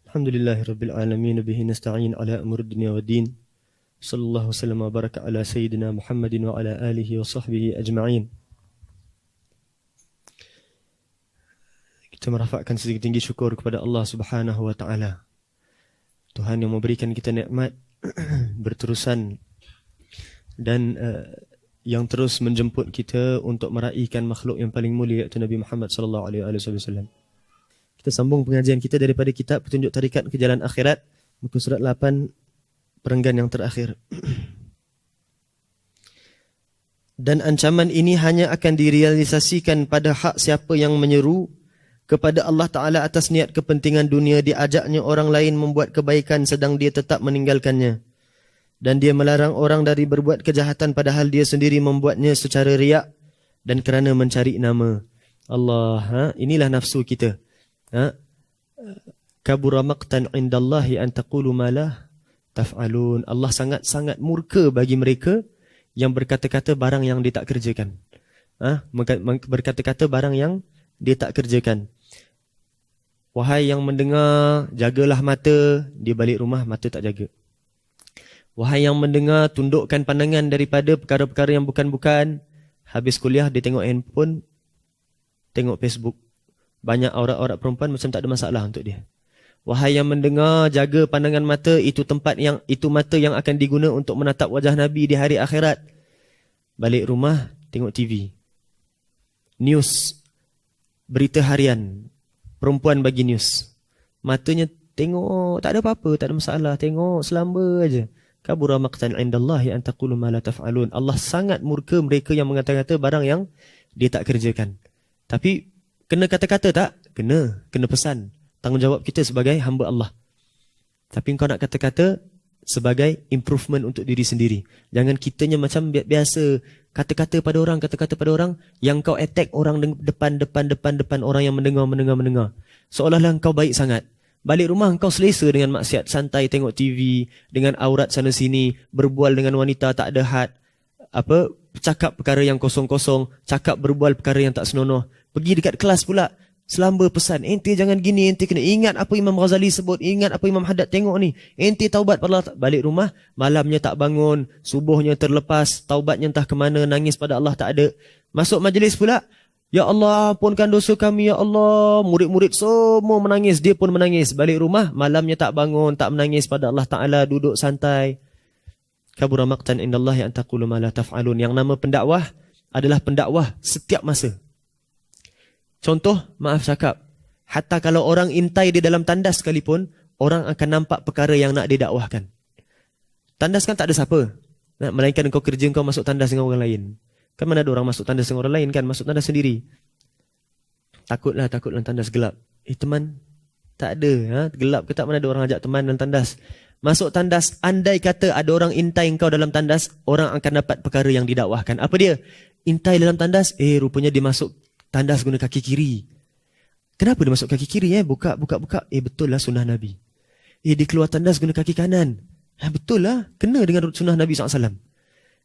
Alhamdulillahirabbil alamin bihi nasta'in ala umuri dunya waddin. Sallallahu wasallam wa baraka ala sayyidina Muhammadin wa ala alihi wa sahbihi ajma'in. Kita merafakkan setinggi-tinggi syukur kepada Allah Subhanahu wa taala. Tuhan yang memberikan kita nikmat berterusan dan yang terus menjemput kita untuk meraihkan makhluk yang paling mulia iaitu Nabi Muhammad sallallahu alaihi wasallam. Kita sambung pengajian kita daripada kitab Petunjuk Tarikat ke Jalan Akhirat, muka surat 8, perenggan yang terakhir. Dan ancaman ini hanya akan direalisasikan pada hak siapa yang menyeru kepada Allah Ta'ala atas niat kepentingan dunia, diajaknya orang lain membuat kebaikan sedang dia tetap meninggalkannya. Dan dia melarang orang dari berbuat kejahatan padahal dia sendiri membuatnya secara riak dan kerana mencari nama Allah. Inilah nafsu kita. Kabura maqtan indallahi an taqulu ma la taf'alun. Allah sangat-sangat murka bagi mereka yang berkata-kata barang yang dia tak kerjakan. Berkata-kata barang yang dia tak kerjakan. Wahai yang mendengar, jagalah mata. Dia balik rumah, mata tak jaga. Wahai yang mendengar, tundukkan pandangan daripada perkara-perkara yang bukan-bukan. Habis kuliah, dia tengok handphone, tengok Facebook. Banyak aurat-aurat perempuan macam tak ada masalah untuk dia. Wahai yang mendengar, jaga pandangan mata, itu mata yang akan diguna untuk menatap wajah Nabi di hari akhirat. Balik rumah, tengok TV. News, berita harian, perempuan bagi news. Matanya tengok, tak ada apa-apa, tak ada masalah, tengok selamba aja. Kabura maqtan indallahi an taqulu ma la taf'alun. Allah sangat murka mereka yang mengata-kata barang yang dia tak kerjakan. Tapi kena kata-kata tak? Kena pesan. Tanggungjawab kita sebagai hamba Allah. Tapi kau nak kata-kata sebagai improvement untuk diri sendiri. Jangan kitanya macam biasa kata-kata pada orang, yang kau attack orang depan orang yang mendengar. Seolah-olah kau baik sangat. Balik rumah kau selesa dengan maksiat, santai tengok TV, dengan aurat sana sini, berbual dengan wanita tak ada had. Cakap perkara yang kosong-kosong, cakap berbual perkara yang tak senonoh. Pergi dekat kelas pula, selamba pesan, ente jangan gini, ente kena ingat apa Imam Ghazali sebut, ingat apa Imam Haddad tengok ni, ente taubat pada Allah. Balik rumah, malamnya tak bangun, subuhnya terlepas, taubatnya entah ke mana, nangis pada Allah tak ada. Masuk majlis pula, ya Allah ampunkan dosa kami, ya Allah. Murid-murid semua menangis, dia pun menangis. Balik rumah, malamnya tak bangun, tak menangis pada Allah Ta'ala, duduk santai. Kabura maqtan indallahi an taqulu ma la taf'alun. Yang nama pendakwah adalah pendakwah setiap masa. Contoh, maaf cakap, hatta kalau orang intai di dalam tandas sekalipun, orang akan nampak perkara yang nak didakwahkan. Tandas kan tak ada siapa, melainkan kau kerja kau masuk tandas dengan orang lain. Kan mana ada orang masuk tandas dengan orang lain kan, masuk tandas sendiri. Takutlah tandas gelap. Teman, tak ada. Gelap ke tak, mana ada orang ajak teman dalam tandas. Masuk tandas, andai kata ada orang intai kau dalam tandas, orang akan dapat perkara yang didakwahkan. Apa dia? Intai dalam tandas, rupanya dia masuk tandas guna kaki kiri. Kenapa dia masuk kaki kiri? Buka. Betul lah sunnah Nabi. Dia keluar tandas guna kaki kanan. Betul lah, kena dengan sunnah Nabi SAW.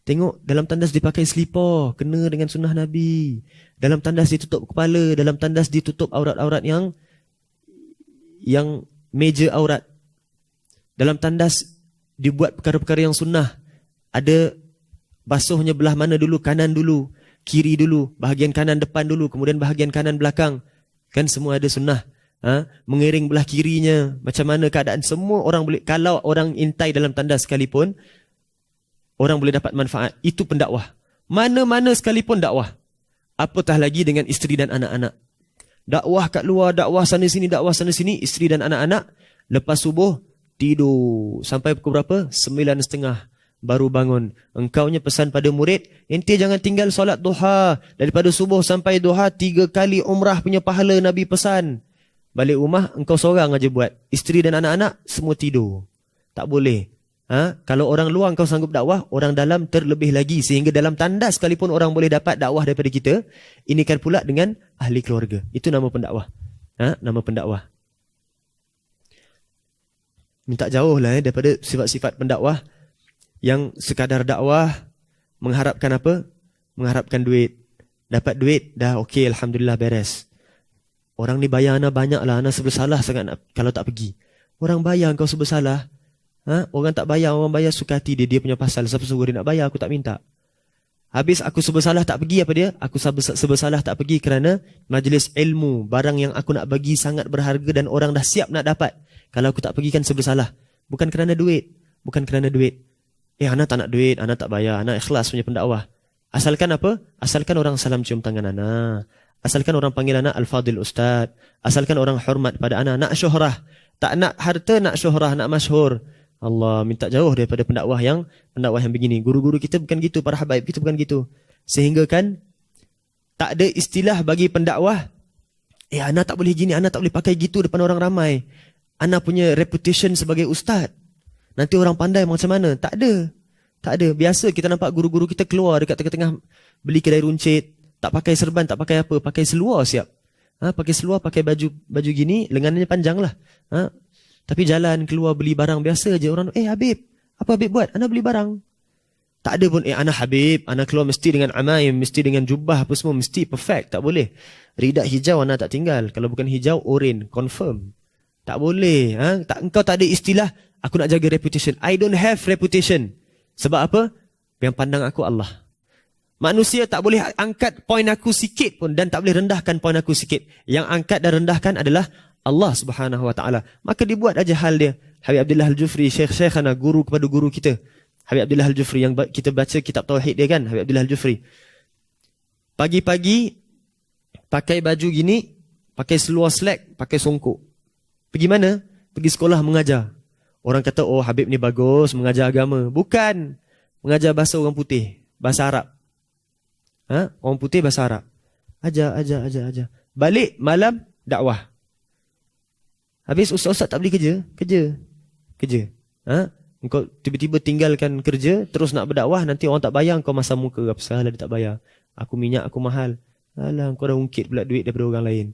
Tengok, dalam tandas dipakai selipar, kena dengan sunnah Nabi. Dalam tandas ditutup kepala, dalam tandas ditutup aurat-aurat yang meja aurat. Dalam tandas dibuat perkara-perkara yang sunnah. Ada basuhnya belah mana dulu, kanan dulu, kiri dulu, bahagian kanan depan dulu, kemudian bahagian kanan belakang. Kan semua ada sunnah. Mengiring belah kirinya, macam mana keadaan, semua orang boleh. Kalau orang intai dalam tandas sekalipun, orang boleh dapat manfaat. Itu pendakwah. Mana-mana sekalipun dakwah. Apatah lagi dengan isteri dan anak-anak. Dakwah kat luar, dakwah sana sini, isteri dan anak-anak. Lepas subuh, tidur. Sampai pukul berapa? 9:30. Baru bangun. Engkaunya pesan pada murid, ente jangan tinggal solat duha. Daripada subuh sampai duha, 3 kali umrah punya pahala Nabi pesan. Balik rumah, engkau seorang aja buat. Isteri dan anak-anak, semua tidur. Tak boleh. Kalau orang luar engkau sanggup dakwah, orang dalam terlebih lagi. Sehingga dalam tandas sekalipun orang boleh dapat dakwah daripada kita. Ini kan pula dengan ahli keluarga. Itu nama pendakwah. Nama pendakwah. Minta jauh lah daripada sifat-sifat pendakwah yang sekadar dakwah mengharapkan apa? Mengharapkan duit. Dapat duit, dah okey, alhamdulillah beres. Orang ni bayar ana banyak lah, ana bersalah sangat kalau tak pergi. Orang bayar kau sebersalah. Orang tak bayar, orang bayar suka hati dia punya pasal. Siapa suruh dia nak bayar, aku tak minta. Habis aku sebersalah tak pergi, apa dia? Aku sebersalah tak pergi kerana majlis ilmu, barang yang aku nak bagi sangat berharga dan orang dah siap nak dapat. Kalau aku tak pergi kan sebersalah. Bukan kerana duit. Bukan kerana duit. Anak tak nak duit, anak tak bayar, anak ikhlas punya pendakwah. Asalkan apa? Asalkan orang salam cium tangan anak. Asalkan orang panggil anak Al-Fadil Ustaz. Asalkan orang hormat pada anak. Nak syuhrah. Tak nak harta, nak syuhrah, nak masyhur. Allah, minta jauh daripada pendakwah yang begini. Guru-guru kita bukan gitu, para habaib kita bukan gitu. Sehingga kan tak ada istilah bagi pendakwah. Anak tak boleh gini, anak tak boleh pakai gitu depan orang ramai. Anak punya reputation sebagai ustaz. Nanti orang pandai macam mana? Tak ada. Tak ada. Biasa kita nampak guru-guru kita keluar dekat tengah-tengah beli kedai runcit. Tak pakai serban, tak pakai apa. Pakai seluar siap. Pakai seluar, pakai baju gini, lengannya panjang lah. Tapi jalan keluar beli barang biasa je. Orang, Habib, apa Habib buat? Anak beli barang. Tak ada pun, anak Habib, anak keluar mesti dengan amaim, mesti dengan jubah apa semua, mesti perfect. Tak boleh. Ridak hijau anak tak tinggal. Kalau bukan hijau, oren, confirm. Tak boleh. Engkau tak ada istilah, aku nak jaga reputation. I don't have reputation. Sebab apa? Yang pandang aku Allah. Manusia tak boleh angkat poin aku sikit pun dan tak boleh rendahkan poin aku sikit. Yang angkat dan rendahkan adalah Allah Subhanahu Wa Taala. Maka dibuat aja hal dia. Habib Abdullah Al-Jufri, Syekhana, guru kepada guru kita. Habib Abdullah Al-Jufri yang kita baca kitab tauhid dia kan, Habib Abdullah Al-Jufri. Pagi-pagi pakai baju gini, pakai seluar slack, pakai songkok. Pergi mana? Pergi sekolah mengajar. Orang kata, Habib ni bagus mengajar agama. Bukan. Mengajar bahasa orang putih, bahasa Arab. Orang putih bahasa Arab. Ajar. Balik malam dakwah. Habis ustaz-ustaz tak boleh kerja. Engkau tiba-tiba tinggalkan kerja, terus nak berdakwah, nanti orang tak bayar, kau masam muka. Apa salah dia tak bayar? Aku minyak, aku mahal. Alah, kau dah ungkit pula duit daripada orang lain.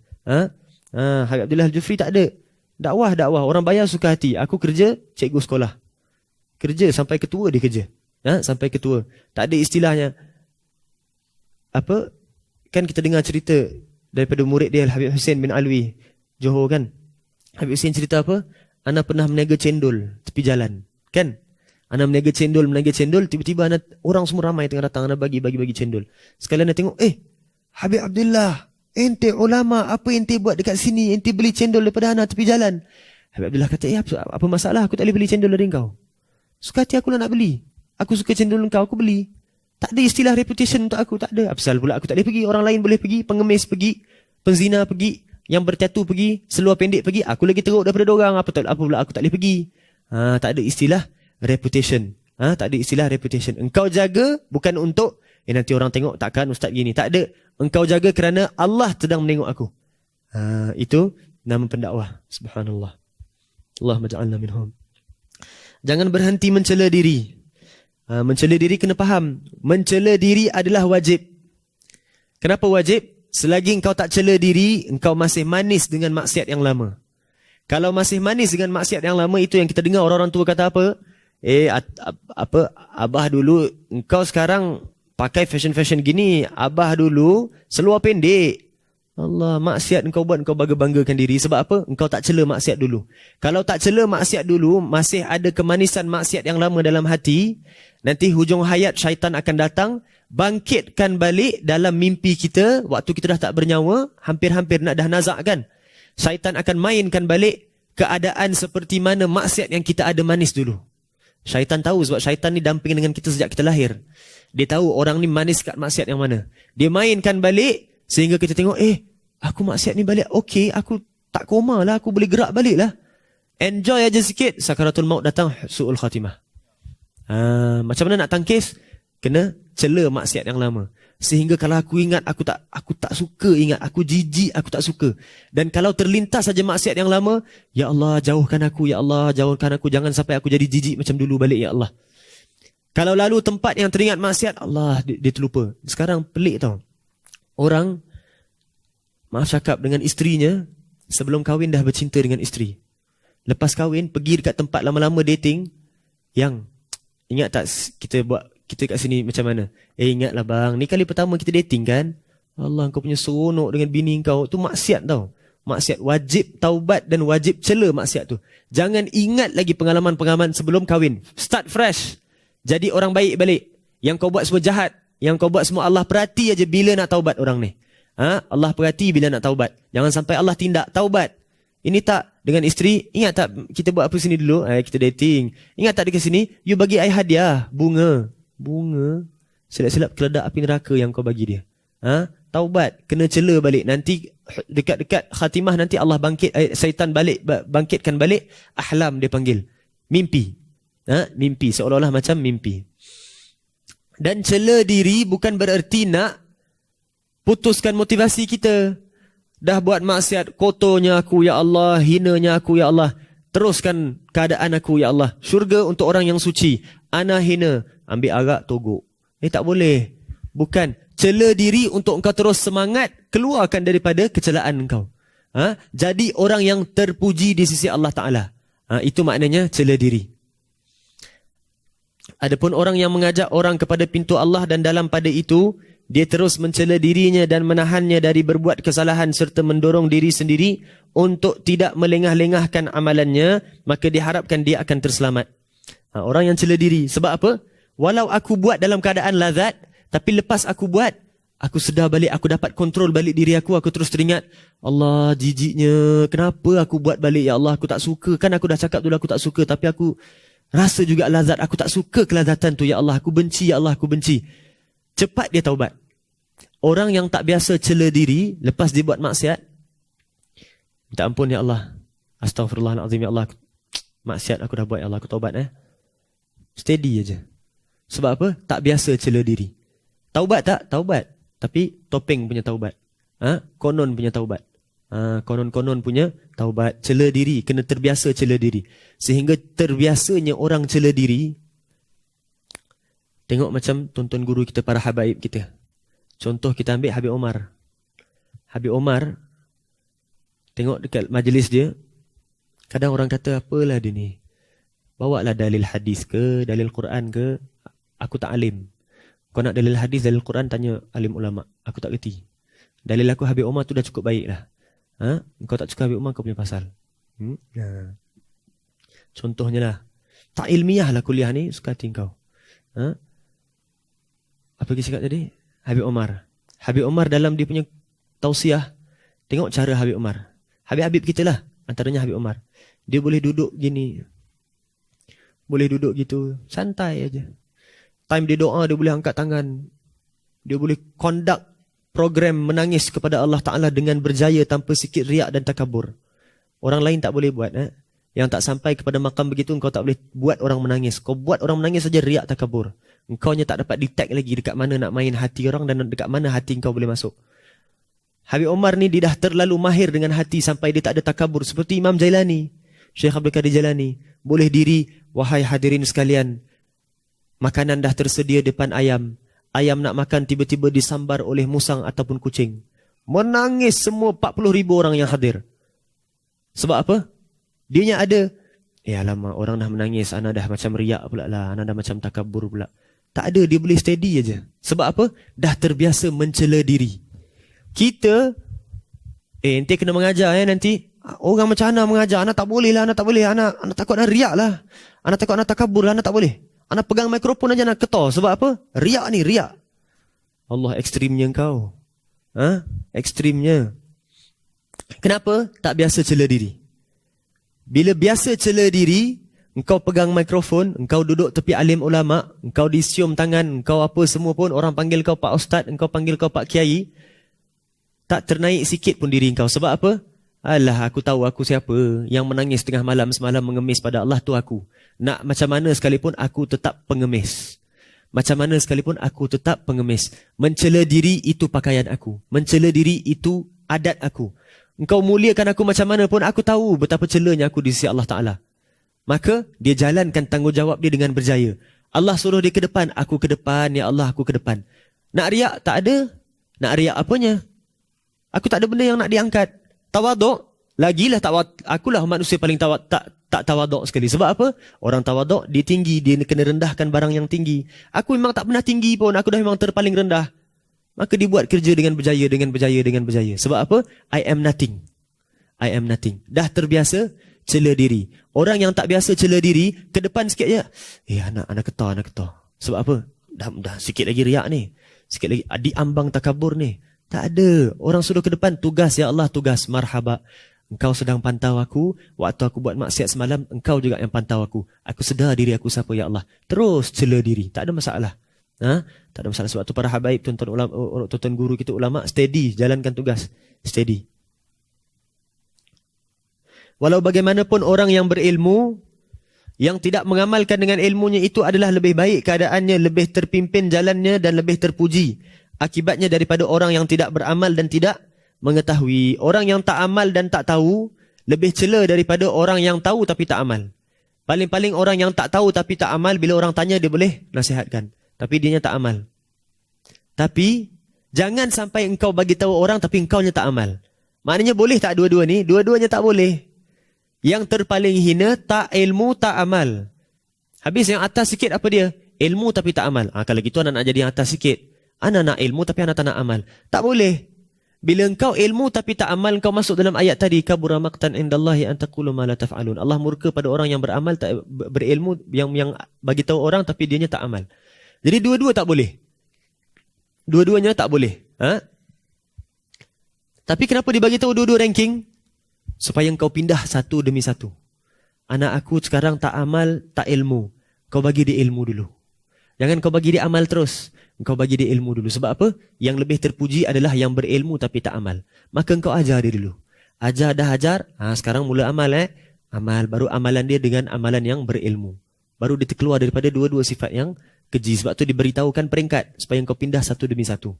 Habib Abdullah Al-Jufri tak ada. Dakwah. Orang bayar suka hati. Aku kerja, cikgu sekolah. Kerja sampai ketua dia kerja. Sampai ketua. Tak ada istilahnya. Apa? Kan kita dengar cerita daripada murid dia, Habib Hussein bin Alwi, Johor kan? Habib Hussein cerita apa? Ana pernah meniaga cendol tepi jalan. Kan? Ana meniaga cendol, tiba-tiba orang semua ramai tengah datang, ana bagi cendol. Sekalian ana tengok, Habib Abdullah, ente ulama, apa ente buat dekat sini? Ente beli cendol daripada ana tepi jalan. Habib Abdullah kata, apa masalah? Aku tak boleh beli cendol dari engkau. Suka hati aku nak beli. Aku suka cendol engkau, aku beli. Tak ada istilah reputation untuk aku, tak ada. Apa salah pula aku tak boleh pergi? Orang lain boleh pergi, pengemis pergi, penzina pergi, yang bertatu pergi, seluar pendek pergi. Aku lagi teruk daripada dorang. Apa pula aku tak boleh pergi? Tak ada istilah reputation. Tak ada istilah reputation. Engkau jaga bukan untuk nanti orang tengok takkan ustaz gini. Tak ada. Engkau jaga kerana Allah sedang menengok aku. Itu nama pendakwah. Subhanallah. Allahumma ja'alna minhum. Jangan berhenti mencela diri. Mencela diri kena faham. Mencela diri adalah wajib. Kenapa wajib? Selagi engkau tak cela diri, engkau masih manis dengan maksiat yang lama. Kalau masih manis dengan maksiat yang lama, itu yang kita dengar orang-orang tua kata apa? Abah dulu, engkau sekarang pakai fashion-fashion gini. Abah dulu seluar pendek. Allah, maksiat engkau buat, engkau bangga-banggakan diri. Sebab apa? Engkau tak cela maksiat dulu. Kalau tak cela maksiat dulu, masih ada kemanisan maksiat yang lama dalam hati. Nanti hujung hayat syaitan akan datang, bangkitkan balik dalam mimpi kita. Waktu kita dah tak bernyawa, hampir-hampir nak dah nazak kan. Syaitan akan mainkan balik keadaan seperti mana maksiat yang kita ada manis dulu. Syaitan tahu sebab syaitan ni damping dengan kita sejak kita lahir. Dia tahu orang ni manis kat maksiat yang mana. Dia mainkan balik sehingga kita tengok, aku maksiat ni balik, okey, aku tak koma lah, aku boleh gerak balik lah. Enjoy aja sikit, sakaratul maut datang, su'ul khatimah. Macam mana nak tangkis? Kena cela maksiat yang lama. Sehingga kalau aku ingat, aku tak suka ingat, aku jijik, aku tak suka. Dan kalau terlintas saja maksiat yang lama, ya Allah, jauhkan aku, ya Allah, jauhkan aku, jangan sampai aku jadi jijik macam dulu balik, ya Allah. Kalau lalu tempat yang teringat maksiat, Allah, dia terlupa. Sekarang pelik tau. Orang, maaf cakap, dengan isterinya, sebelum kahwin dah bercinta dengan isteri. Lepas kahwin, pergi dekat tempat lama-lama dating, yang, ingat tak kita kat sini macam mana? Ingatlah bang, ni kali pertama kita dating kan? Allah, kau punya seronok dengan bini kau. Tu maksiat tau. maksiat. Wajib taubat dan wajib cela maksiat tu. Jangan ingat lagi pengalaman-pengalaman sebelum kahwin. Start fresh. Jadi orang baik balik. Yang kau buat semua jahat, yang kau buat semua Allah perhati aja bila nak taubat orang ni. Allah perhati bila nak taubat. Jangan sampai Allah tindak, taubat. Ini tak dengan isteri, ingat tak kita buat apa sini dulu? Kita dating. Ingat tak dekat sini, you bagi I hadiah, bunga. Bunga. Selap-selap keledak api neraka yang kau bagi dia. Taubat, kena cela balik. Nanti dekat-dekat khatimah nanti Allah syaitan bangkitkan balik, ahlam dia panggil. Mimpi. Mimpi, seolah-olah macam mimpi. Dan cela diri bukan bererti nak putuskan motivasi kita. Dah buat maksiat, kotornya aku ya Allah, hinanya aku ya Allah. Teruskan keadaan aku ya Allah. Syurga untuk orang yang suci. Ana hina, ambil arak togok. Tak boleh. Bukan. Cela diri untuk engkau terus semangat, keluarkan daripada kecelaan engkau. Jadi orang yang terpuji di sisi Allah Ta'ala. Itu maknanya cela diri. Adapun orang yang mengajak orang kepada pintu Allah dan dalam pada itu, dia terus mencela dirinya dan menahannya dari berbuat kesalahan serta mendorong diri sendiri untuk tidak melengah-lengahkan amalannya, maka diharapkan dia akan terselamat. Orang yang cela diri. Sebab apa? Walau aku buat dalam keadaan lazat, tapi lepas aku buat, aku sedar balik, aku dapat kontrol balik diri aku terus teringat, Allah jijiknya, kenapa aku buat balik ya Allah, aku tak suka. Kan aku dah cakap dulu aku tak suka, tapi aku rasa juga lazat, aku tak suka kelazatan tu ya Allah, aku benci ya Allah, aku benci. Cepat dia taubat. Orang yang tak biasa cela diri, lepas dia buat maksiat, minta ampun ya Allah, astaghfirullahaladzim ya Allah, maksiat aku dah buat ya Allah, aku taubat Steady aja. Sebab apa? Tak biasa cela diri. Taubat tak? Taubat. Tapi topeng punya taubat. Konon punya taubat. Konon-konon punya taubat. Cela diri, kena terbiasa cela diri. Sehingga terbiasanya orang cela diri. Tengok macam tonton guru kita, para habaib kita. Contoh kita ambil Habib Omar. Habib Omar, tengok dekat majlis dia, kadang orang kata, apalah dia ni, bawa lah dalil hadis ke, dalil Quran ke, aku tak alim. Kau nak dalil hadis, dalil Quran, tanya alim ulama, aku tak kerti. Dalil aku Habib Omar tu dah cukup baik lah. Kau tak suka Habib Omar, kau punya pasal. Contohnya lah, tak ilmiah lah kuliah ni, suka hati kau. Apa kita cakap tadi? Habib Omar. Habib Omar dalam dia punya tausiah, tengok cara Habib Omar. Habib-habib kita lah, antaranya Habib Omar. Dia boleh duduk gini, boleh duduk gitu, santai aja. Time dia doa, dia boleh angkat tangan. Dia boleh conduct program menangis kepada Allah Ta'ala dengan berjaya tanpa sikit riak dan takabur. Orang lain tak boleh buat. Yang tak sampai kepada makam begitu, engkau tak boleh buat orang menangis. Kau buat orang menangis saja riak takabur. Engkau nya tak dapat detect lagi dekat mana nak main hati orang dan dekat mana hati engkau boleh masuk. Habib Omar ni dia dah terlalu mahir dengan hati sampai dia tak ada takabur. Seperti Imam Jailani, Syekh Abdul Qadir Jailani. Boleh diri, wahai hadirin sekalian, makanan dah tersedia depan ayam. Ayam nak makan, tiba-tiba disambar oleh musang ataupun kucing. Menangis semua 40,000 orang yang hadir. Sebab apa? Dianya ada, alamak, orang dah menangis, ana dah macam riak pula lah, ana dah macam takabur pula. Tak ada, dia boleh steady aja. Sebab apa? Dah terbiasa mencela diri. Kita, ente kena mengajar nanti. Orang macam ana mengajar, ana tak boleh lah, ana tak boleh. Ana takut ana riak lah. Ana takut ana takabur lah, ana tak boleh. Ana pegang mikrofon aja nak ketor. Sebab apa? Riak ni, riak. Allah, ekstrimnya engkau. Ekstrimnya. Kenapa? Tak biasa cela diri. Bila biasa cela diri, engkau pegang mikrofon, engkau duduk tepi alim ulama, engkau disium tangan, engkau apa semua pun, orang panggil kau Pak Ustaz, engkau panggil kau Pak Kiai, tak ternaik sikit pun diri engkau. Sebab apa? Alah, aku tahu aku siapa. Yang menangis tengah malam semalam mengemis pada Allah tu aku. Nak macam mana sekalipun aku tetap pengemis. Macam mana sekalipun aku tetap pengemis. Mencela diri itu pakaian aku. Mencela diri itu adat aku. Engkau muliakan aku macam mana pun, aku tahu betapa celanya aku di sisi Allah Ta'ala. Maka dia jalankan tanggungjawab dia dengan berjaya. Allah suruh dia ke depan, aku ke depan, ya Allah aku ke depan. Nak riak? Tak ada. Nak riak apanya? Aku tak ada benda yang nak diangkat. Tawaduk? Lagilah akulah manusia paling tak tawaduk sekali. Sebab apa? Orang tawaduk, dia tinggi, dia kena rendahkan barang yang tinggi. Aku memang tak pernah tinggi pun, aku dah memang terpaling rendah. Maka dia buat kerja dengan berjaya, dengan berjaya, dengan berjaya. Sebab apa? I am nothing. I am nothing. Dah terbiasa cela diri. Orang yang tak biasa cela diri, ke depan sikit je, anak ketar. Sebab apa? Dah sikit lagi riak ni. Sikit lagi diambang takabur ni. Tak ada. Orang suruh ke depan, tugas ya Allah, tugas. Marhaba. Engkau sedang pantau aku, waktu aku buat maksiat semalam, engkau juga yang pantau aku. Aku sedar diri aku siapa ya Allah. Terus cela diri. Tak ada masalah. Tak ada masalah. Sebab tu para habaib, tuan-tuan guru kita ulama, steady, jalankan tugas. Steady. Walau bagaimanapun orang yang berilmu, yang tidak mengamalkan dengan ilmunya itu adalah lebih baik keadaannya, lebih terpimpin jalannya dan lebih terpuji akibatnya daripada orang yang tidak beramal dan tidak mengetahui. Orang yang tak amal dan tak tahu lebih cela daripada orang yang tahu tapi tak amal. Paling-paling orang yang tak tahu tapi tak amal, bila orang tanya dia boleh nasihatkan, tapi dianya tak amal. Tapi jangan sampai engkau bagi tahu orang tapi engkaunya tak amal. Maknanya boleh tak dua-dua ni? Dua-duanya tak boleh. Yang terpaling hina, tak ilmu, tak amal. Habis yang atas sikit apa dia? Ilmu tapi tak amal. Kalau gitu anak nak jadi yang atas sikit. Anak nak ilmu tapi anak tak nak amal. Tak boleh. Bila engkau ilmu tapi tak amal, engkau masuk dalam ayat tadi, kabura maqtan indallahi an taqulu ma la taf'alun. Allah murka pada orang yang beramal, tak berilmu, yang bagi tahu orang tapi dianya tak amal. Jadi dua-dua tak boleh. Dua-duanya tak boleh. Tapi kenapa dibagi tahu dua-dua ranking? Supaya engkau pindah satu demi satu. Anak aku sekarang tak amal, tak ilmu. Kau bagi dia ilmu dulu. Jangan kau bagi dia amal terus. Engkau bagi dia ilmu dulu. Sebab apa? Yang lebih terpuji adalah yang berilmu tapi tak amal. Maka engkau ajar dia dulu. Ajar, dah ajar. Sekarang mula amal. Amal. Baru amalan dia dengan amalan yang berilmu. Baru dia terkeluar daripada dua-dua sifat yang keji. Sebab tu diberitahukan peringkat. Supaya engkau pindah satu demi satu.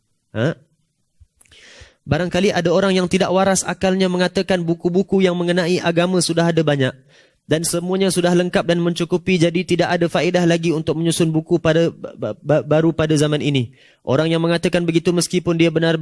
Barangkali ada orang yang tidak waras akalnya mengatakan buku-buku yang mengenai agama sudah ada banyak. Dan semuanya sudah lengkap dan mencukupi, jadi tidak ada faedah lagi untuk menyusun buku baru pada zaman ini. Orang yang mengatakan begitu meskipun dia benar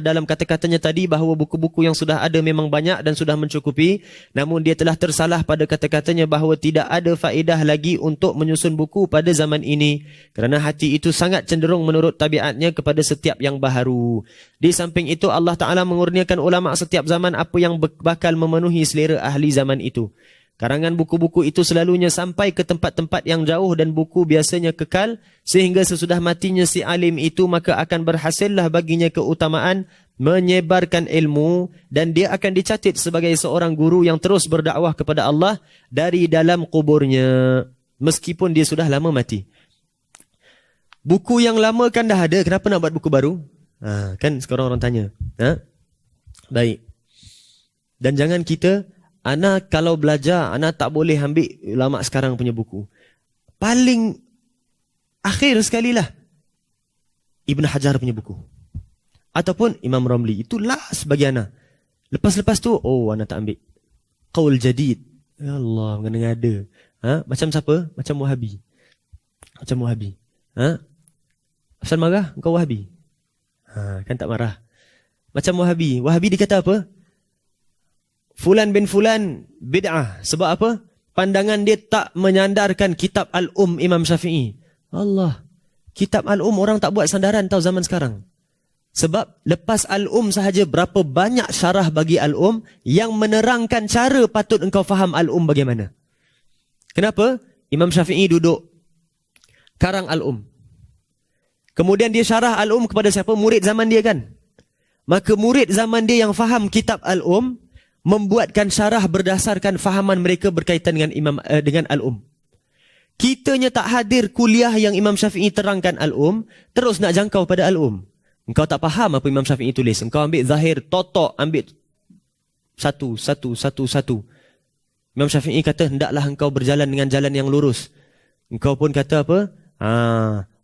dalam kata-katanya tadi bahawa buku-buku yang sudah ada memang banyak dan sudah mencukupi, namun dia telah tersalah pada kata-katanya bahawa tidak ada faedah lagi untuk menyusun buku pada zaman ini. Kerana hati itu sangat cenderung menurut tabiatnya kepada setiap yang baharu. Di samping itu Allah Ta'ala mengurniakan ulama setiap zaman apa yang bakal memenuhi selera ahli zaman itu. Karangan buku-buku itu selalunya sampai ke tempat-tempat yang jauh dan buku biasanya kekal sehingga sesudah matinya si alim itu maka akan berhasillah baginya keutamaan menyebarkan ilmu dan dia akan dicatat sebagai seorang guru yang terus berdakwah kepada Allah dari dalam kuburnya meskipun dia sudah lama mati. Buku yang lama kan dah ada, kenapa nak buat buku baru? Kan sekarang orang tanya. Baik. Dan jangan kita, anak kalau belajar, anak tak boleh ambil ulama sekarang punya buku. Paling akhir sekali lah Ibn Hajar punya buku. Ataupun Imam Ramli. Itu last bagi anak. Lepas-lepas tu, anak tak ambil. Qaul Jadid. Ya Allah, mengada-ngada. Macam siapa? Macam Wahabi. Macam Wahabi. Asal marah? Engkau Wahabi. Kan tak marah. Macam Wahabi. Wahabi dikata apa? Fulan bin Fulan bid'ah. Sebab apa? Pandangan dia tak menyandarkan kitab Al-Um Imam Syafi'i. Allah. Kitab Al-Um orang tak buat sandaran tahu zaman sekarang. Sebab lepas Al-Um sahaja berapa banyak syarah bagi Al-Um yang menerangkan cara patut engkau faham Al-Um bagaimana. Kenapa? Imam Syafi'i duduk karang Al-Um. Kemudian dia syarah Al-Um kepada siapa? Murid zaman dia kan? Maka murid zaman dia yang faham kitab Al-Um membuatkan syarah berdasarkan fahaman mereka berkaitan dengan Al-Um. Kitanya tak hadir kuliah yang Imam Syafi'i terangkan Al-Um, terus nak jangkau pada Al-Um. Engkau tak faham apa Imam Syafi'i tulis. Engkau ambil zahir, totok, ambil satu. Imam Syafi'i kata, hendaklah engkau berjalan dengan jalan yang lurus. Engkau pun kata apa?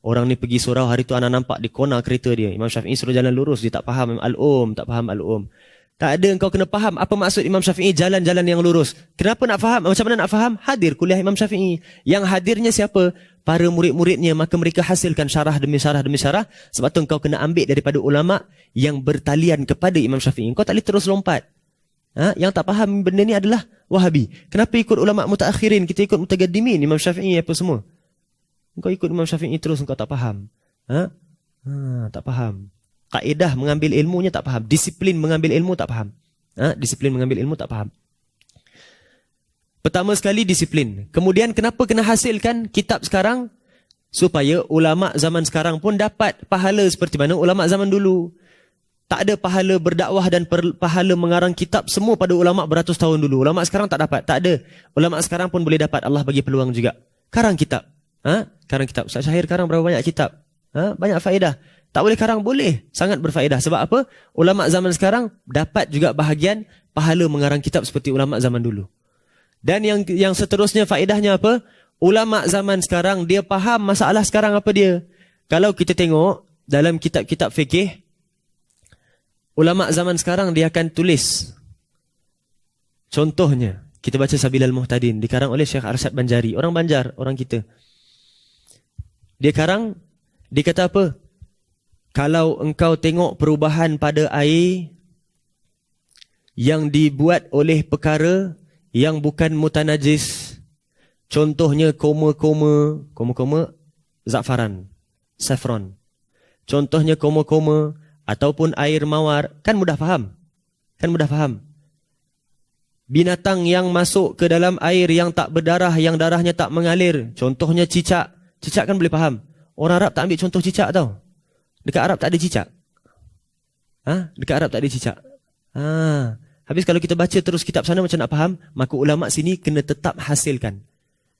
Orang ni pergi surau, hari tu anak nampak di kona kereta dia. Imam Syafi'i suruh jalan lurus, dia tak faham Al-Um, tak faham Al-Um. Tak ada, engkau kena faham apa maksud Imam Syafi'i jalan-jalan yang lurus. Kenapa nak faham? Macam mana nak faham? Hadir kuliah Imam Syafi'i. Yang hadirnya siapa? Para murid-muridnya. Maka mereka hasilkan syarah demi syarah demi syarah. Sebab tu engkau kena ambil daripada ulama yang bertalian kepada Imam Syafi'i. Engkau tak boleh terus lompat. Yang tak faham benda ni adalah Wahabi. Kenapa ikut ulama mutaakhirin? Kita ikut mutagaddimin, Imam Syafi'i apa semua. Engkau ikut Imam Syafi'i terus engkau tak faham. Tak faham. Kaedah mengambil ilmunya tak faham. Disiplin mengambil ilmu tak faham. Disiplin mengambil ilmu tak faham. Pertama sekali disiplin. Kemudian kenapa kena hasilkan kitab sekarang? Supaya ulama zaman sekarang pun dapat pahala seperti mana ulama zaman dulu. Tak ada pahala berdakwah dan pahala mengarang kitab semua pada ulama beratus tahun dulu. Ulama sekarang tak dapat. Tak ada. Ulama sekarang pun boleh dapat. Allah bagi peluang juga. Karang kitab. Karang kitab. Ustaz Syahir karang berapa banyak kitab? Banyak faedah. Tak boleh karang? Boleh. Sangat berfaedah. Sebab apa? Ulama zaman sekarang dapat juga bahagian pahala mengarang kitab seperti ulama zaman dulu. Dan yang seterusnya faedahnya apa? Ulama zaman sekarang dia faham masalah sekarang apa dia. Kalau kita tengok dalam kitab-kitab fikih, ulama zaman sekarang dia akan tulis. Contohnya, kita baca Sabilal Muhtadin dikarang oleh Syekh Arsyad Banjari, orang Banjar, orang kita. Dia karang, dia kata apa? Kalau engkau tengok perubahan pada air yang dibuat oleh perkara yang bukan mutanajis, contohnya koma-koma za'faran, saffron. Contohnya koma-koma ataupun air mawar, kan mudah faham. Kan mudah faham. Binatang yang masuk ke dalam air yang tak berdarah, yang darahnya tak mengalir, contohnya cicak. Cicak kan boleh faham. Orang Arab tak ambil contoh cicak tau. Dekat Arab tak ada cicak. Dekat Arab tak ada cicak. Habis kalau kita baca terus kitab sana macam nak faham, maka ulama sini kena tetap hasilkan.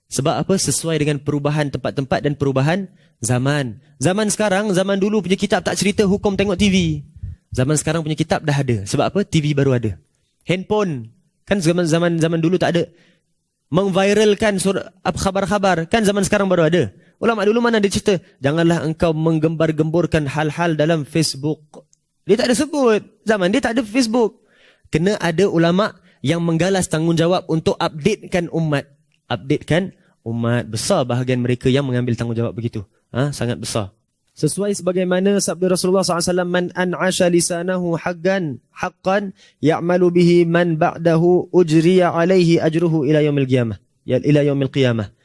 Sebab apa? Sesuai dengan perubahan tempat-tempat dan perubahan zaman. Zaman sekarang, zaman dulu punya kitab tak cerita hukum tengok TV. Zaman sekarang punya kitab dah ada. Sebab apa? TV baru ada. Handphone. Kan zaman dulu tak ada. Mengviralkan khabar-khabar. Kan zaman sekarang baru ada. Ulama dulu mana dia cerita? Janganlah engkau menggembar-gemburkan hal-hal dalam Facebook. Dia tak ada sebut. Zaman dia tak ada Facebook. Kena ada ulama yang menggalas tanggungjawab untuk updatekan umat. Updatekan umat. Besar bahagian mereka yang mengambil tanggungjawab begitu. Sangat besar. Sesuai sebagaimana sabda Rasulullah SAW, man an'asha lisanahu haqqan ya'malu bihi man ba'dahu ujriya alaihi ajruhu ila yaumil qiyamah. Ila yaumil qiyamah.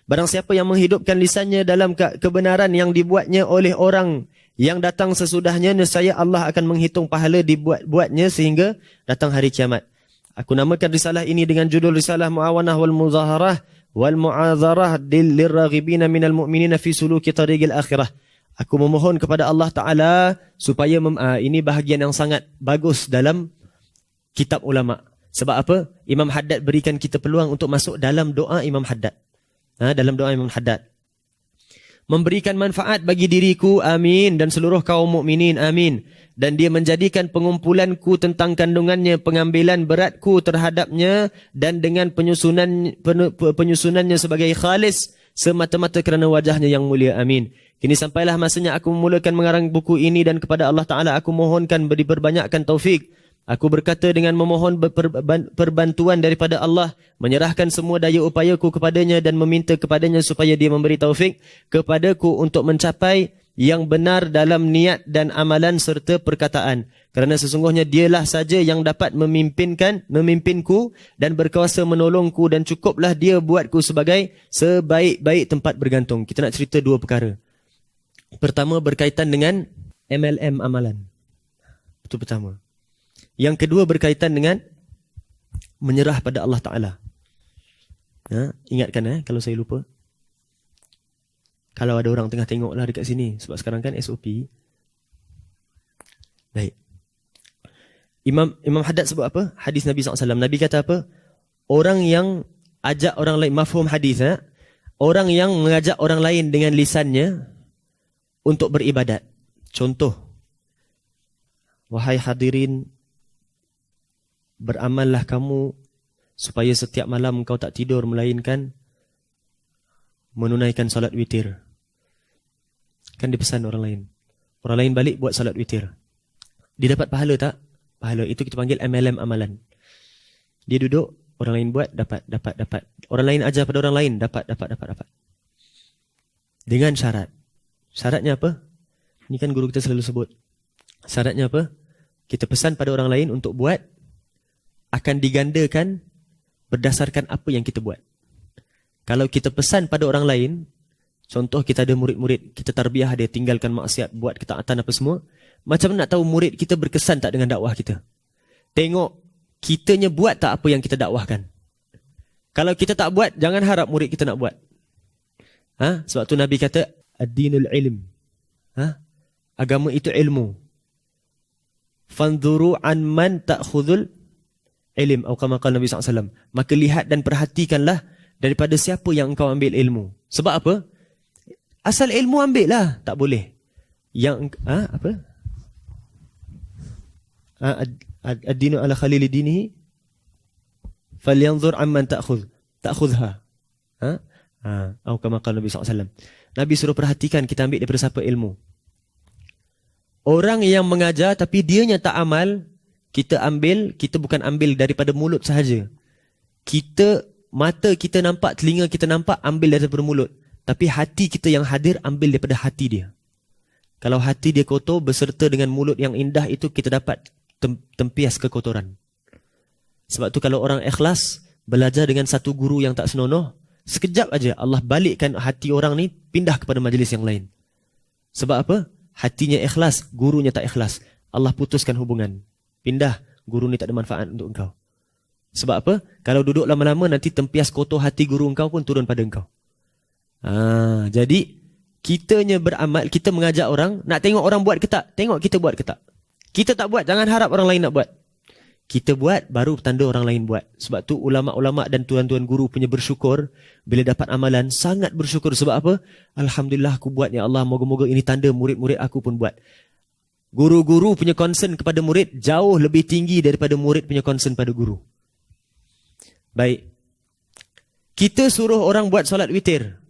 Barang siapa yang menghidupkan lisannya dalam kebenaran yang dibuatnya oleh orang yang datang sesudahnya, nescaya Allah akan menghitung pahala dibuatnya sehingga datang hari kiamat. Aku namakan risalah ini dengan judul Risalah Mu'awanah wal Muzaharah wal Mu'azarah lirraghibina minal mu'minina fi suluki tariqil akhirah. Aku memohon kepada Allah Ta'ala supaya ini bahagian yang sangat bagus dalam kitab ulama. Sebab apa? Imam Haddad berikan kita peluang untuk masuk dalam doa Imam Haddad. Dalam doa Imam Haddad. Memberikan manfaat bagi diriku, amin, dan seluruh kaum mukminin, amin. Dan dia menjadikan pengumpulanku tentang kandungannya, pengambilan beratku terhadapnya, dan dengan penyusunannya sebagai khalis, semata-mata kerana wajahnya yang mulia, amin. Kini sampailah masanya aku memulakan mengarang buku ini, dan kepada Allah Ta'ala aku mohonkan diperbanyakkan taufik. Aku berkata dengan memohon perbantuan daripada Allah, menyerahkan semua daya upayaku kepadanya dan meminta kepadanya supaya dia memberi taufik kepadaku untuk mencapai yang benar dalam niat dan amalan serta perkataan. Kerana sesungguhnya dialah saja yang dapat memimpinku dan berkuasa menolongku, dan cukuplah dia buatku sebagai sebaik-baik tempat bergantung. Kita nak cerita dua perkara. Pertama berkaitan dengan MLM amalan. Itu pertama. Yang kedua berkaitan dengan menyerah pada Allah Ta'ala. Ingatkan kalau saya lupa. Kalau ada orang tengah tengok lah dekat sini. Sebab sekarang kan SOP. Baik. Imam Haddad sebut apa? Hadis Nabi SAW. Nabi kata apa? Orang yang ajak orang lain, mafhum hadis. Orang yang mengajak orang lain dengan lisannya untuk beribadat. Contoh. Wahai hadirin, beramallah kamu supaya setiap malam kau tak tidur melainkan menunaikan salat witir. Kan dipesan orang lain. Orang lain balik buat salat witir. Dia dapat pahala tak? Pahala. Itu kita panggil MLM amalan. Dia duduk, orang lain buat, dapat. Orang lain ajar pada orang lain, dapat. Dengan syarat. Syaratnya apa? Ini kan guru kita selalu sebut. Syaratnya apa? Kita pesan pada orang lain untuk buat, akan digandakan berdasarkan apa yang kita buat. Kalau kita pesan pada orang lain, contoh kita ada murid-murid, kita tarbiyah dia, tinggalkan maksiat, buat ketaatan apa semua, macam nak tahu murid kita berkesan tak dengan dakwah kita? Tengok kitanya buat tak apa yang kita dakwahkan. Kalau kita tak buat, jangan harap murid kita nak buat. Sebab tu Nabi kata, ad-dinul ilm. Agama itu ilmu. Fanzuru an man ta'khudhul ilm. Atau kama qala Nabi SAW. Maka lihat dan perhatikanlah daripada siapa yang engkau ambil ilmu. Sebab apa? Asal ilmu ambil lah. Tak boleh. Yang, apa? Ad-dinu ala khalili dinihi falyanzur amman ta'khudha. Atau kama qala Nabi SAW. Nabi suruh perhatikan kita ambil daripada siapa ilmu. Orang yang mengajar tapi dianya tak amal, kita bukan ambil daripada mulut sahaja. Mata kita nampak, telinga kita nampak, ambil daripada mulut. Tapi hati kita yang hadir, ambil daripada hati dia. Kalau hati dia kotor, beserta dengan mulut yang indah itu, kita dapat tempias kekotoran. Sebab tu kalau orang ikhlas, belajar dengan satu guru yang tak senonoh, sekejap aja Allah balikkan hati orang ni, pindah kepada majlis yang lain. Sebab apa? Hatinya ikhlas, gurunya tak ikhlas. Allah putuskan hubungan. Pindah, guru ni tak ada manfaat untuk engkau. Sebab apa? Kalau duduk lama-lama, nanti tempias kotor hati guru engkau pun turun pada engkau. Jadi, kitanya beramal, kita mengajak orang, nak tengok orang buat ke tak? Tengok kita buat ke tak? Kita tak buat, jangan harap orang lain nak buat. Kita buat, baru tanda orang lain buat. Sebab tu ulama'-ulama' dan tuan-tuan guru punya bersyukur bila dapat amalan, sangat bersyukur. Sebab apa? Alhamdulillah aku buat, ya Allah, moga-moga ini tanda murid-murid aku pun buat. Guru-guru punya concern kepada murid jauh lebih tinggi daripada murid punya concern pada guru. Baik. Kita suruh orang buat solat witir.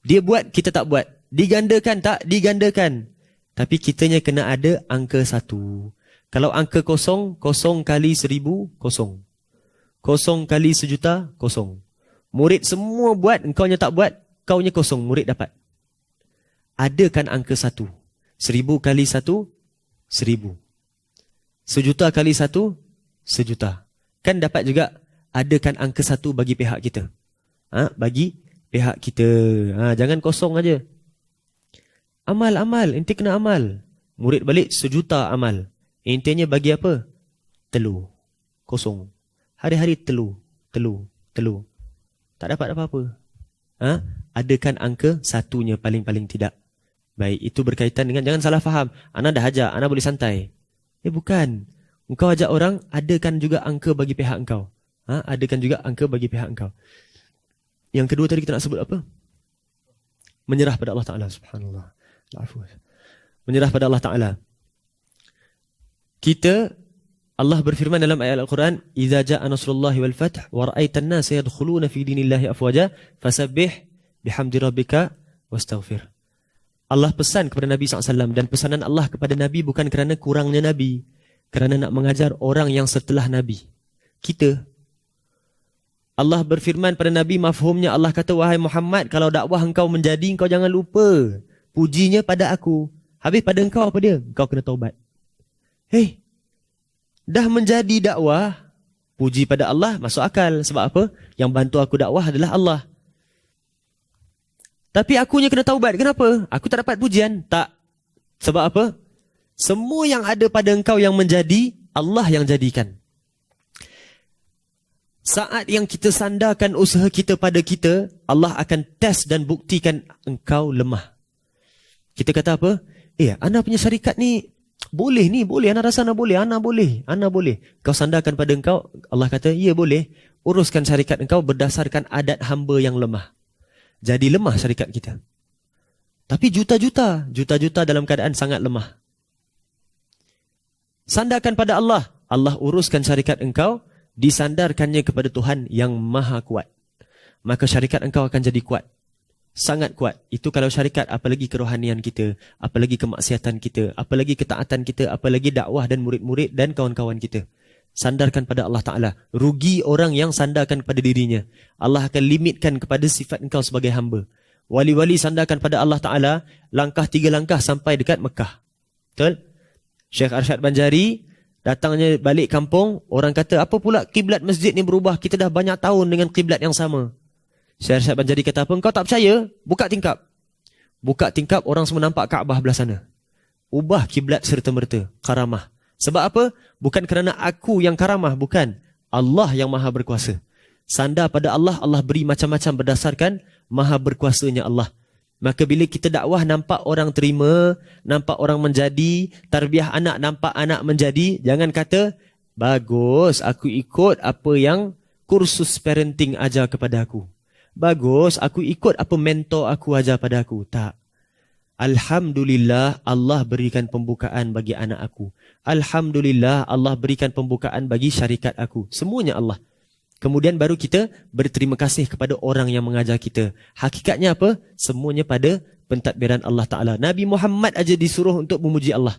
Dia buat, kita tak buat. Digandakan tak? Digandakan. Tapi kitanya kena ada angka 1. Kalau angka 0, 0 kali 1000, 0. 0 kali 1,000,000, 0. Murid semua buat, engkaunya tak buat, kaunya 0, murid dapat. Adakan angka 1. 1000 kali 1, 1000. 1,000,000 kali 1, 1,000,000. Kan dapat juga, adakan angka 1 bagi pihak kita. Bagi pihak kita. Jangan kosong aja. Amal, ente kena amal. Murid balik 1,000,000 amal. Intinya bagi apa? Telur. Kosong. Hari-hari telur. Tak dapat apa-apa. Adakan angka 1-nya paling-paling tidak. Baik, itu berkaitan dengan, jangan salah faham. Ana dah ajak, ana boleh santai. Bukan. Engkau ajak orang, adakan juga angka bagi pihak engkau. Adakan juga angka bagi pihak engkau. Yang kedua tadi kita nak sebut apa? Menyerah pada Allah Ta'ala. Subhanallah. Menyerah pada Allah Ta'ala. Allah berfirman dalam ayat Al-Quran, "Idza jaa nasrullahi wal fath wa ra'aitan nasa yadkhuluna fi dinillahi afwaja fasabbih bihamdi rabbika wastaghfir." Allah pesan kepada Nabi SAW, dan pesanan Allah kepada Nabi bukan kerana kurangnya Nabi, kerana nak mengajar orang yang setelah Nabi. Kita. Allah berfirman pada Nabi, mafhumnya Allah kata, "Wahai Muhammad, kalau dakwah engkau menjadi, engkau jangan lupa pujinya pada aku." Habis pada engkau apa dia? Engkau kena taubat. Dah menjadi dakwah, puji pada Allah, masuk akal. Sebab apa? Yang bantu aku dakwah adalah Allah. Tapi akunya kena taubat. Kenapa? Aku tak dapat pujian. Tak. Sebab apa? Semua yang ada pada engkau yang menjadi, Allah yang jadikan. Saat yang kita sandarkan usaha kita pada kita, Allah akan test dan buktikan engkau lemah. Kita kata apa? Ana punya syarikat ni boleh, ana rasa ana boleh. Kau sandarkan pada engkau, Allah kata, ya boleh. Uruskan syarikat engkau berdasarkan adat hamba yang lemah. Jadi lemah syarikat kita. Tapi juta-juta dalam keadaan sangat lemah. Sandarkan pada Allah, Allah uruskan syarikat engkau, disandarkannya kepada Tuhan yang maha kuat. Maka syarikat engkau akan jadi kuat. Sangat kuat. Itu kalau syarikat, apalagi kerohanian kita, apalagi kemaksiatan kita, apalagi ketaatan kita, apalagi dakwah dan murid-murid dan kawan-kawan kita. Sandarkan pada Allah Ta'ala. Rugi orang yang sandarkan kepada dirinya. Allah akan limitkan kepada sifat engkau sebagai hamba. Wali-wali sandarkan pada Allah Ta'ala, langkah 3 langkah sampai dekat Mekah. Betul? Syekh Arsyad Banjari datangnya balik kampung, orang kata, apa pula kiblat masjid ni berubah? Kita dah banyak tahun dengan kiblat yang sama. Syekh Arsyad Banjari kata apa? Engkau tak percaya? Buka tingkap. Buka tingkap, orang semua nampak Kaabah belah sana. Ubah kiblat serta-merta. Karamah. Sebab apa? Bukan kerana aku yang karamah, bukan. Allah yang maha berkuasa. Sandar pada Allah, Allah beri macam-macam berdasarkan maha berkuasanya Allah. Maka bila kita dakwah nampak orang terima, nampak orang menjadi, tarbiyah anak nampak anak menjadi, jangan kata, bagus, aku ikut apa yang kursus parenting ajar kepada aku. Bagus, aku ikut apa mentor aku ajar pada aku. Tak. Alhamdulillah, Allah berikan pembukaan bagi anak aku. Alhamdulillah, Allah berikan pembukaan bagi syarikat aku. Semuanya Allah. Kemudian baru kita berterima kasih kepada orang yang mengajar kita. Hakikatnya apa? Semuanya pada pentadbiran Allah Ta'ala. Nabi Muhammad aja disuruh untuk memuji Allah.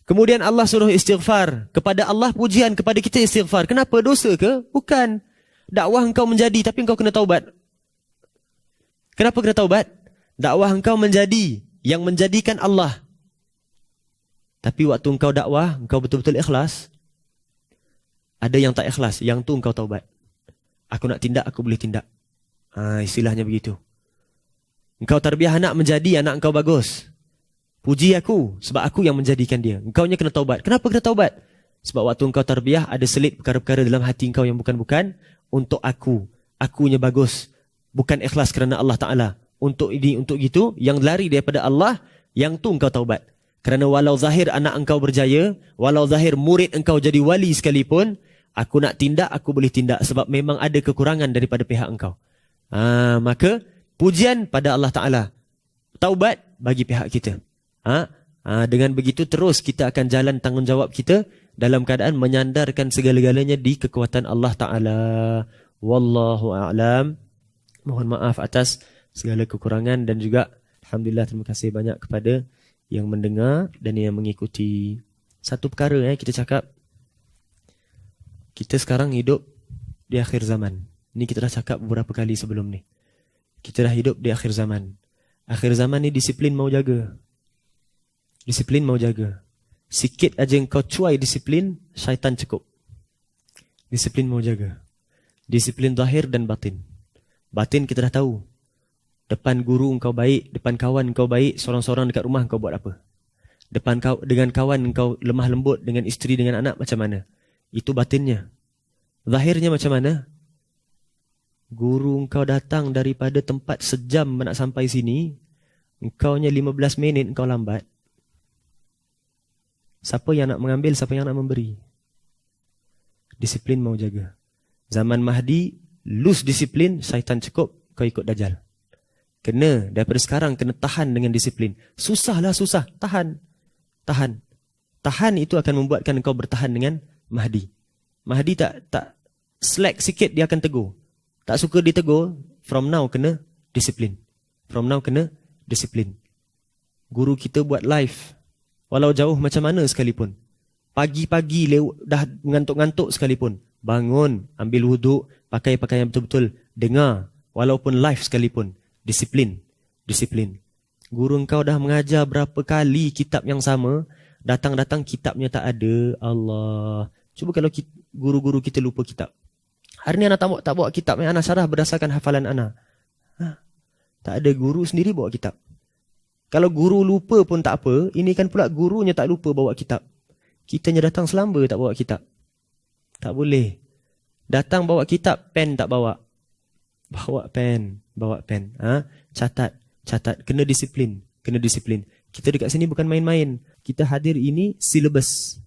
Kemudian Allah suruh istighfar. Kepada Allah pujian, kepada kita istighfar. Kenapa? Dosa ke? Bukan. Dakwah engkau menjadi tapi engkau kena taubat. Kenapa kena taubat? Dakwah engkau menjadi, yang menjadikan Allah. Tapi waktu engkau dakwah, engkau betul-betul ikhlas. Ada yang tak ikhlas, yang tu engkau taubat. Aku nak tindak, aku boleh tindak. Istilahnya begitu. Engkau tarbiyah anak menjadi, anak engkau bagus. Puji aku, sebab aku yang menjadikan dia. Engkaunya kena taubat. Kenapa kena taubat? Sebab waktu engkau tarbiyah, ada selit perkara-perkara dalam hati engkau yang bukan-bukan. Untuk aku, akunya bagus. Bukan ikhlas kerana Allah Ta'ala. Untuk ini, untuk gitu, yang lari daripada Allah, yang tu engkau taubat. Kerana walau zahir anak engkau berjaya, walau zahir murid engkau jadi wali sekalipun, aku nak tindak, aku boleh tindak. Sebab memang ada kekurangan daripada pihak engkau. Maka, pujian pada Allah Ta'ala. Taubat bagi pihak kita. Dengan begitu terus kita akan jalan tanggungjawab kita dalam keadaan menyandarkan segala-galanya di kekuatan Allah Ta'ala. Wallahu a'lam. Mohon maaf atas segala kekurangan dan juga alhamdulillah terima kasih banyak kepada yang mendengar dan yang mengikuti. Satu perkara kita cakap, kita sekarang hidup di akhir zaman. Ini kita dah cakap beberapa kali sebelum ni. Kita dah hidup di akhir zaman. Akhir zaman ni disiplin mau jaga. Disiplin mau jaga. Sikit aja engkau cuai disiplin, syaitan cukup. Disiplin mau jaga. Disiplin zahir dan batin. Batin kita dah tahu. Depan guru engkau baik, depan kawan engkau baik, seorang-seorang dekat rumah engkau buat apa? Dengan kawan engkau lemah lembut, dengan isteri, dengan anak macam mana? Itu batinnya. Zahirnya macam mana? Guru engkau datang daripada tempat sejam nak sampai sini, engkaunya 15 minit engkau lambat. Siapa yang nak mengambil, siapa yang nak memberi? Disiplin mau jaga. Zaman Mahdi, lose disiplin, syaitan cukup, kau ikut Dajjal. Kena, daripada sekarang kena tahan dengan disiplin. Susahlah, susah. Tahan. Tahan. Tahan itu akan membuatkan kau bertahan dengan Mahdi. Mahdi tak slack sikit, dia akan tegur. Tak suka ditegur, from now kena disiplin. From now kena disiplin. Guru kita buat live, walau jauh macam mana sekalipun. Pagi-pagi dah ngantuk-ngantuk sekalipun. Bangun, ambil wuduk, pakai pakaian betul-betul. Dengar, walaupun live sekalipun. Disiplin. Disiplin. Guru engkau dah mengajar berapa kali kitab yang sama, datang-datang kitabnya tak ada. Allah. Cuba kalau guru-guru kita lupa kitab. Hari ni anak tak bawa kitab, anak syarah berdasarkan hafalan anak. Tak ada, guru sendiri bawa kitab. Kalau guru lupa pun tak apa, ini kan pula gurunya tak lupa bawa kitab. Kitanya datang selamba tak bawa kitab. Tak boleh. Datang bawa kitab, pen tak bawa. Bawa pen. Catat. Kena disiplin. Kita dekat sini bukan main-main. Kita hadir ini syllabus.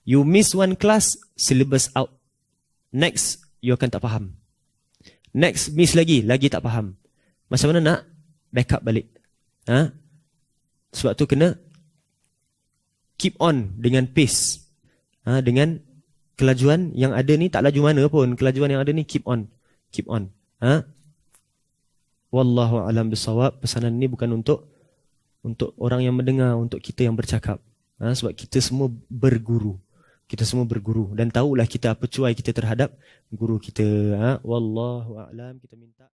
You miss one class, syllabus out. Next, you akan tak faham. Next, miss lagi tak faham. Macam mana nak backup balik? Sebab tu kena keep on dengan pace. Dengan kelajuan yang ada ni, tak laju mana pun, kelajuan yang ada ni keep on. Wallahu a'lam bissawab. Pesanan ni bukan untuk orang yang mendengar, untuk kita yang bercakap. Sebab kita semua berguru. Dan tahulah kita apa cuai kita terhadap guru kita. Wallahu a'lam. Kita minta